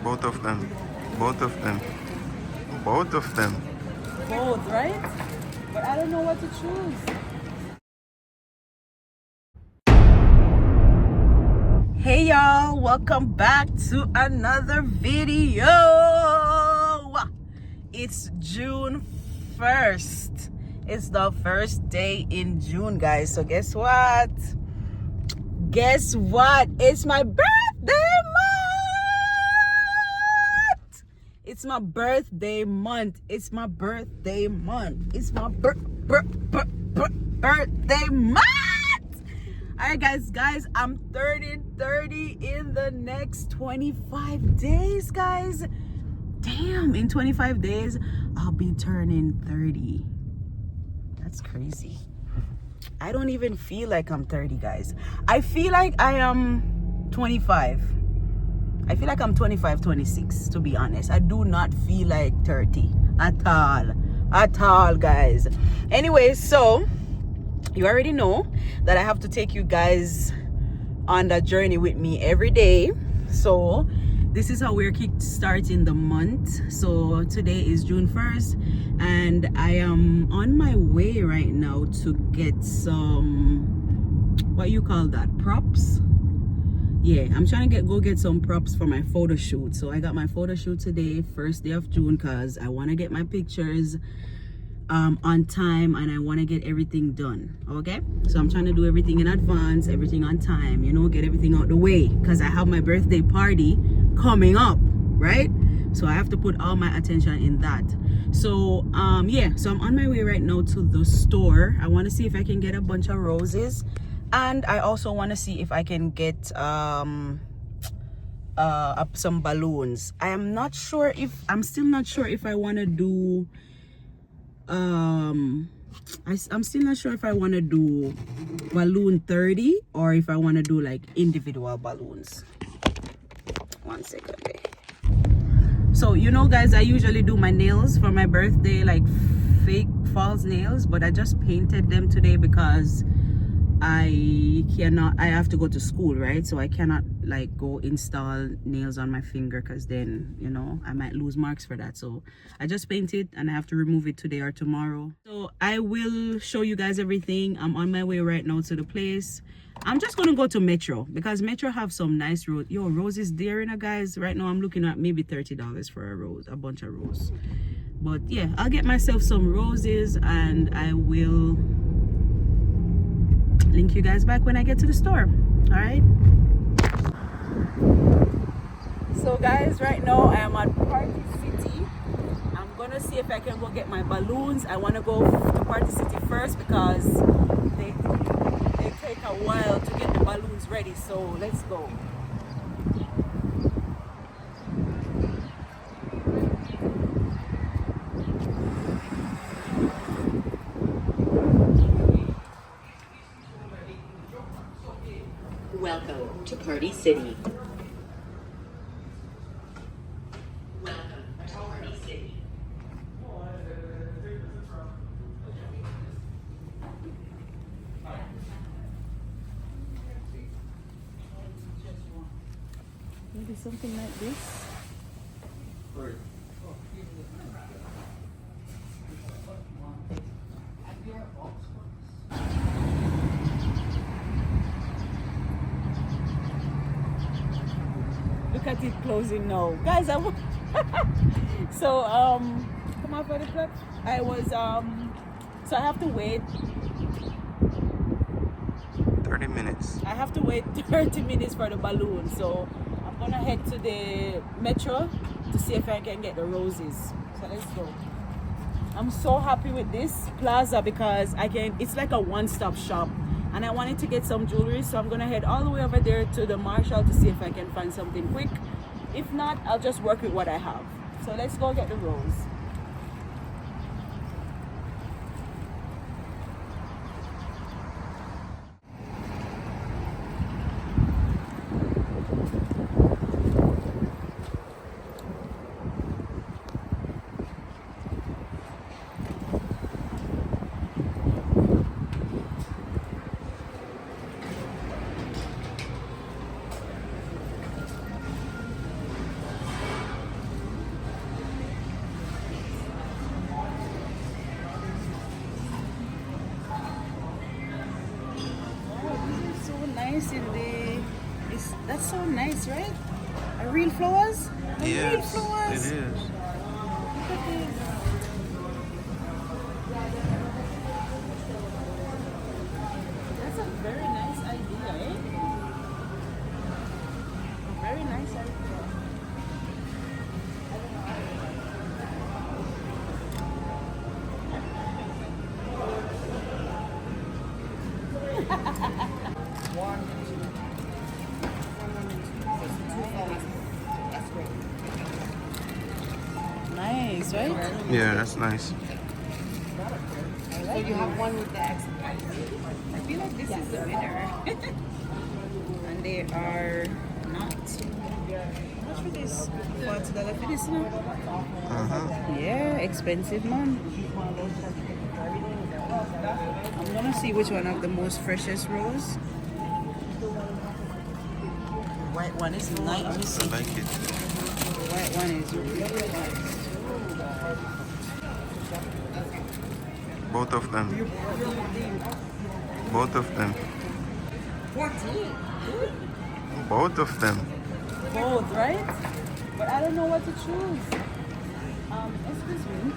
Both of them. Both of them. Both of them. Both, right? But I don't know what to choose. Hey y'all, welcome back to another video. It's June 1st. It's the first day in June, guys. So guess what? Guess what? It's my birthday month. It's my birthday month. It's my birthday month. It's my birthday month. All right, guys, I'm turning 30 in the next 25 days, guys. Damn, in 25 days, I'll be turning 30. That's crazy. I don't even feel like I'm 30, guys. I feel like I am 25. I feel like I'm 25, 26, to be honest. I do not feel like 30 at all, guys. Anyway, so you already know that I have to take you guys on that journey with me every day. So this is how we're kick-starting the month. So today is June 1st and I am on my way right now to get some, what you call that, props? Yeah, I'm trying to go get some props for my photo shoot. So I got my photo shoot today, first day of June, because I want to get my pictures on time and I want to get everything done. Okay, so I'm trying to do everything in advance, everything on time, you know, get everything out the way, because I have my birthday party coming up, right? So I have to put all my attention in that. So yeah, so I'm on my way right now to the store. I want to see if I can get a bunch of roses, and I also want to see if I can get some balloons. I'm still not sure if I want to do I'm still not sure if I want to do balloon 30 or if I want to do like individual balloons. 1 second. Okay. So you know, guys, I usually do my nails for my birthday, like fake false nails, but I just painted them today because I have to go to school, right? So I cannot like go install nails on my finger, because then, you know, I might lose marks for that. So I just painted and I have to remove it today or tomorrow. So I will show you guys everything. I'm on my way right now to the place. I'm just gonna go to Metro because Metro have some nice roses there, you know, guys. Right now I'm looking at maybe $30 for a rose, a bunch of roses. But yeah, I'll get myself some roses and I will link you guys back when I get to the store. All right, so guys, right now I am at Party City. I'm gonna see if I can go get my balloons. I want to go to Party City first because they take a while to get the balloons ready. So let's go. Welcome to Party City. Welcome to Party City. Maybe something like this. Look at it closing now, guys. So come on for the club. I was so I have to wait 30 minutes. I have to wait 30 minutes for the balloon. So I'm gonna head to the Metro to see if I can get the roses. So let's go. I'm so happy with this plaza because it's like a one-stop shop. And I wanted to get some jewelry, so I'm gonna head all the way over there to the Marshall to see if I can find something quick. If not, I'll just work with what I have. So let's go get the rose. so nice, right? Are real flowers? Are real Yes, flowers? it is. Look at this. That's a very nice idea, eh? A very nice idea. Nice, right? Yeah, that's nice. So you have one with the X. I feel like this is the winner. And they are not. How much for this? $40 for this one? Uh-huh. Yeah, expensive, man. I'm gonna see which one of the most freshest rose. The white one is nice. Let me I see. like it. The white one is really nice. Both of them. Both of them. 14. Both of them. Both, right? But I don't know what to choose. Excuse me.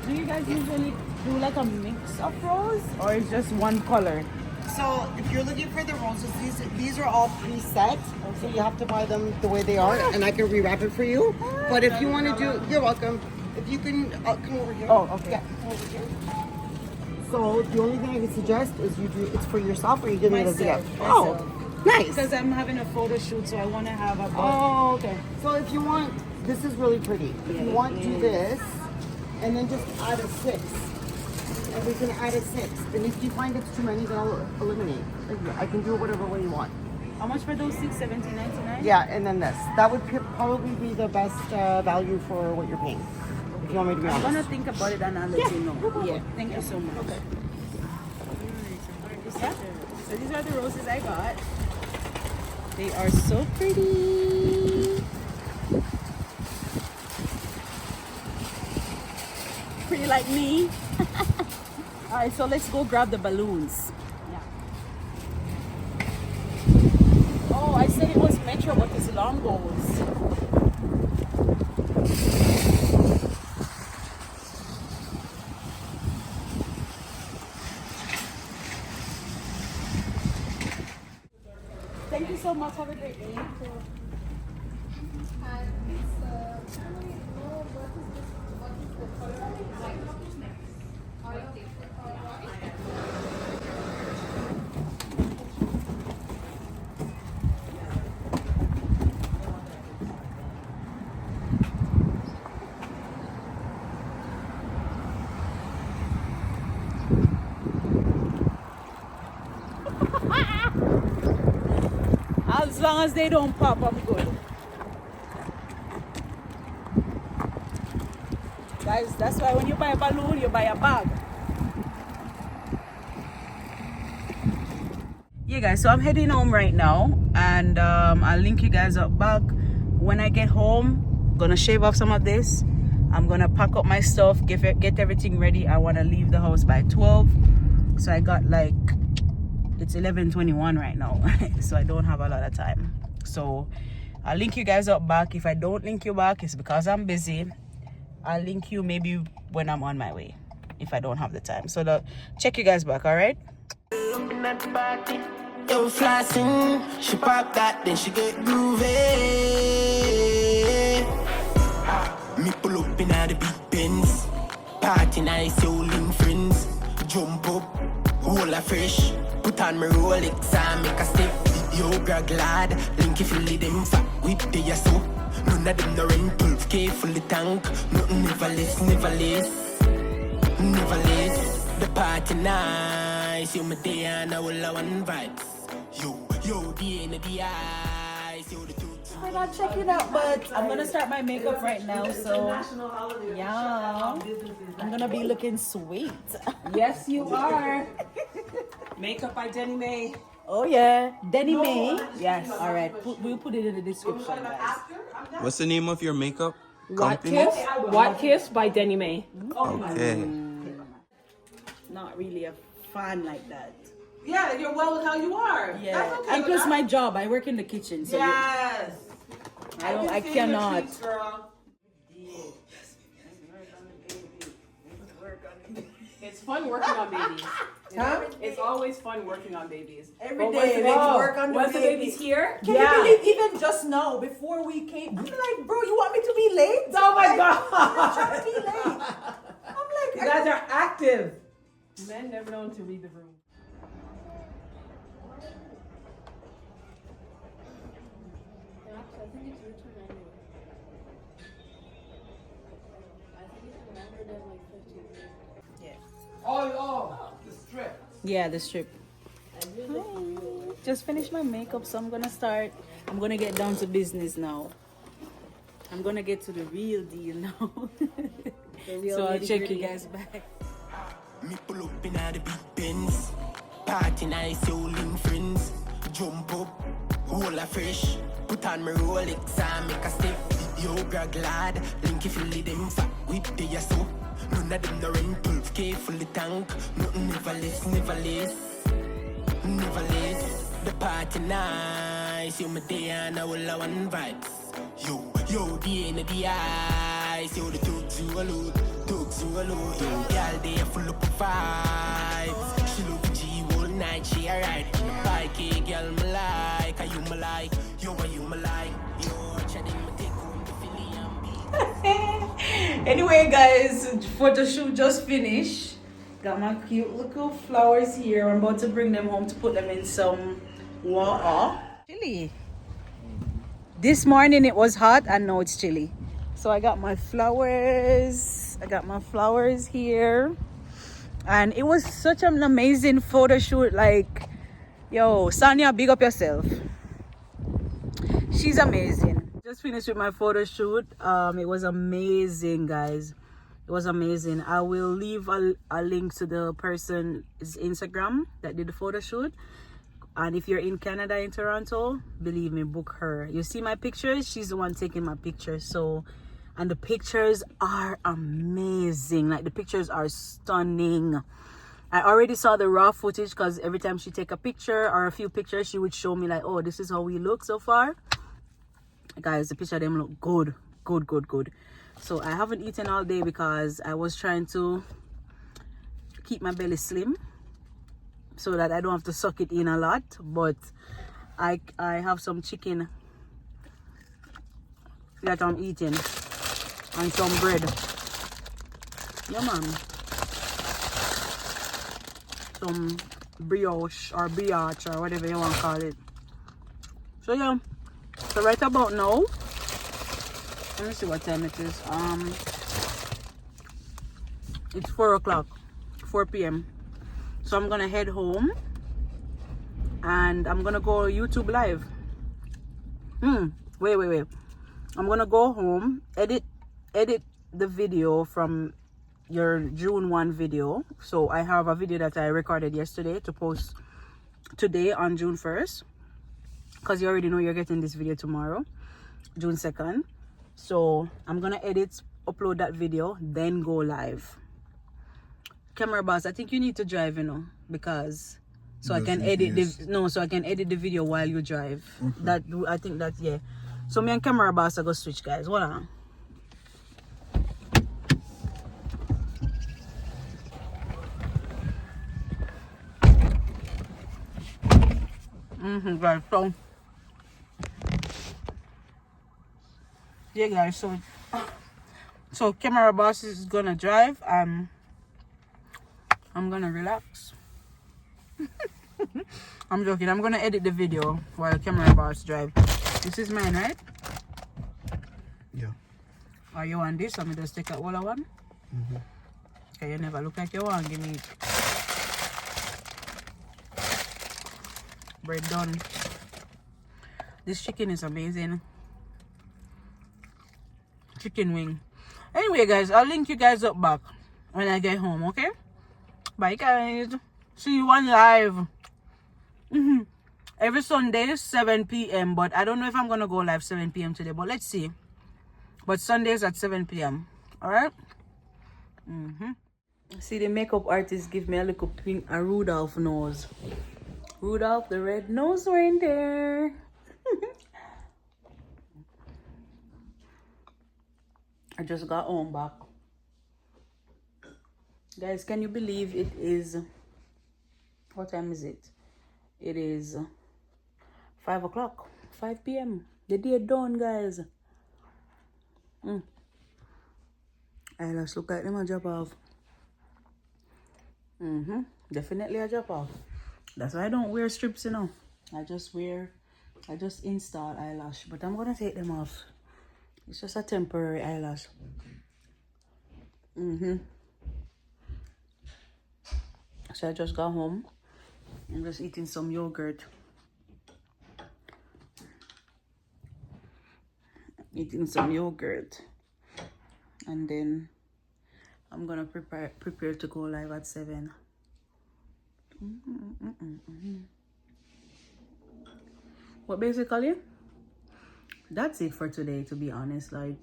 Do you guys usually do like a mix of rose or is just one color? So if you're looking for the roses, these are all preset. So you have to buy them the way they are, and I can rewrap it for you. But if you want to do, you're welcome. If you can come over here. Oh, okay. Yeah, come over here. So the only thing I can suggest is you do it's for yourself or you give it as a gift. Myself. Oh, nice. Because I'm having a photo shoot, so I want to have a. Oh, okay. So if you want, this is really pretty. If you want, do this, and then just add a 6. And we can add a 6. And if you find it's too many, then I'll eliminate. I can do it whatever way you want. How much for those 6? $17.99? Yeah, and then this. That would probably be the best value for what you're paying. If you want me to be I'm honest. gonna think about it and I'll let you know. Yeah, thank you so much. Okay. Yeah. So these are the roses I got. They are so pretty. Pretty like me. All right, so let's go grab the balloons. Yeah. Oh, I said it was Metro, but it's Longos. Thank you so much. Have a great day. As long as they don't pop, I'm good. Guys, that's why when you buy a balloon, you buy a bag. Yeah, guys, so I'm heading home right now, and I'll link you guys up back. When I get home, gonna shave off some of this. I'm gonna pack up my stuff, get everything ready. I wanna leave the house by 12. So I got like, it's 11:21 right now. So I don't have a lot of time. So I'll link you guys up back. If I don't link you back, it's because I'm busy. I'll link you maybe when I'm on my way, if I don't have the time. So check you guys back, all right? Yo, flossing, she pop that, then she get groovy. Me pull up in all the big Benz, party nice, yo, link friends. Jump up, all a fresh, put on my Rolex and make a step. Yo, grag lad, link if you lead them fat with the yasso. None of them no rent 12K full the tank. Nothing never less, never less, never less. The party nice, you my day and I will have one vibes. Yo, the end of the eyes, yo, the two. I gotta check it out, but I'm gonna start my makeup right now, so yeah, I'm gonna be looking sweet. Yes, you are. Makeup by Denny May. Oh yeah, Denny May. Yes. All right, we'll put it in the description, guys. What's the name of your makeup What company? Kiss? What Kiss by Denny May. Okay. Not really a fan like that. Yeah, you're well with how you are. Yeah. That's okay And with plus that. my job, I work in the kitchen, so Yes. I can see your cannot. treats, girl. It's fun working on babies. Huh? It's always fun working on babies. Every But day, once let's work on the once the baby. baby's here, Can you believe even just now, before we came, I'm like, bro, you want me to be late? Oh my I'm God. trying to be late. I'm like, You guys are active. Men never know to read the room. Oh, the strip. yeah, the strip. Hi. Just finished my makeup, so I'm gonna get down to business now. I'm gonna get to the real deal now. So I'll check you guys back. Me pull up in all the big Benz. Party nice, all in friends. Jump up, all a fresh. Put on my Rolex and make a step. Yo, grag lad, link if you lead them fat with the yasso. None of them no rent 12K full the tank. Nothing never less, never less. Never less. The party nice. You my day and I will one vibes. Yo, the end of the eyes. Yo, the tugs you a load. Tugs you a load. Yo, girl, they are full up of vibes. She look G all night, she alright. Bike, girl, me like. Are you me like? Yo, are you me like? Yo, chatting me take home the Philly and beat. Anyway, guys, photo shoot just finished. Got my cute little flowers here. I'm about to bring them home to put them in some water. Chilly. This morning it was hot and now it's chilly. So I got my flowers. I got my flowers here. And it was such an amazing photo shoot. Like, yo, Sanya, big up yourself. She's amazing. Just finished with my photo shoot. It was amazing, guys. It was amazing. I will leave a link to the person's Instagram that did the photo shoot. And if you're in Canada, in Toronto, believe me, book her. You see my pictures? She's the one taking my pictures. So, and the pictures are amazing. Like, the pictures are stunning. I already saw the raw footage because every time she take a picture or a few pictures, she would show me like, oh, this is how we look so far. Guys, the picture of them look good. Good. So I haven't eaten all day because I was trying to keep my belly slim so that I don't have to suck it in a lot. But I have some chicken that I'm eating and some bread. Yeah, man. Some brioche or whatever you want to call it. So yeah. So right about now, let me see what time it is. It's 4 o'clock, 4 p.m. So I'm gonna head home and I'm gonna go YouTube live. Wait. I'm gonna go home, edit the video from your June 1 video. So I have a video that I recorded yesterday to post today on June 1st. Because you already know you're getting this video tomorrow, June 2nd. So I'm gonna edit, upload that video, then go live. Camera boss, I think you need to drive, you know, because so I can edit the video while you drive. That I think that, yeah. So me and camera boss are gonna switch, guys. Hold on. Guys, yeah, guys, so camera boss is gonna drive. I'm gonna relax. I'm joking. I'm gonna edit the video while camera boss drive. This is mine, right? Yeah. Or you want this? Let me just take out all I want. Okay, you never look like you want. Give me it. Bread done. This chicken is amazing. Chicken wing. Anyway, guys, I'll link you guys up back when I get home, okay? Bye, guys. See you on live. Every Sunday 7 p.m. but I don't know if I'm gonna go live 7 p.m. today, but let's see. But Sundays at 7 p.m. all right. See, the makeup artist give me a little pink, a Rudolph nose. Rudolph the red-nosed reindeer. I just got home back. Guys, can you believe it is... What time is it? It is 5 o'clock. 5 p.m. The day done, guys. Let's look at them and drop off. Definitely a drop off. That's why I don't wear strips, you know. I just install eyelash. But I'm gonna take them off. It's just a temporary eyelash. So I just got home. I'm just eating some yogurt. Eating some yogurt. And then I'm gonna prepare to go live at 7. But basically, that's it for today, to be honest. Like,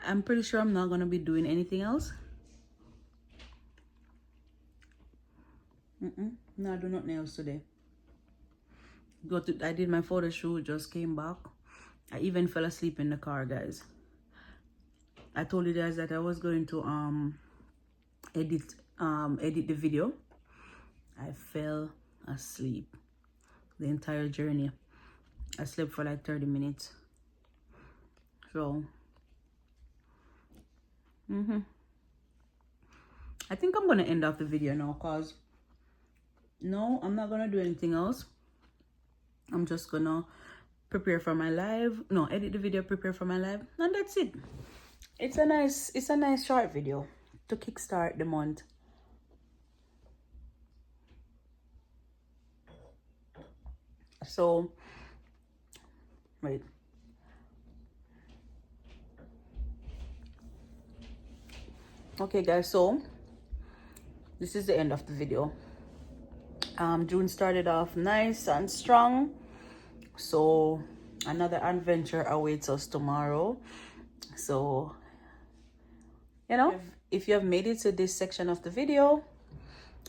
I'm pretty sure I'm not gonna be doing anything else. No, I do nothing else today. I did my photo shoot, just came back. I even fell asleep in the car, guys. I told you guys that I was going to edit the video. I fell asleep the entire journey. I slept for like 30 minutes. So I think I'm gonna end off the video now, cause no, I'm not gonna do anything else. I'm just gonna prepare for my live. No, edit the video, prepare for my live, and that's it. It's a nice short video to kickstart the month. So wait. Okay guys, so this is the end of the video. June started off nice and strong, so another adventure awaits us tomorrow. So, you know, if you have made it to this section of the video,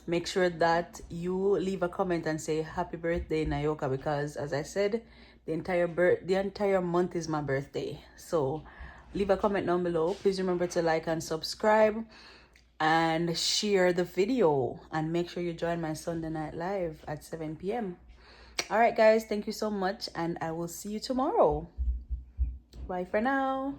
make sure that you leave a comment and say happy birthday, Nayoka, because as I said, the entire month is my birthday. So leave a comment down below. Please remember to like and subscribe and share the video, and make sure you join my Sunday night live at 7 p.m. All right guys, thank you so much, and I will see you tomorrow. Bye for now.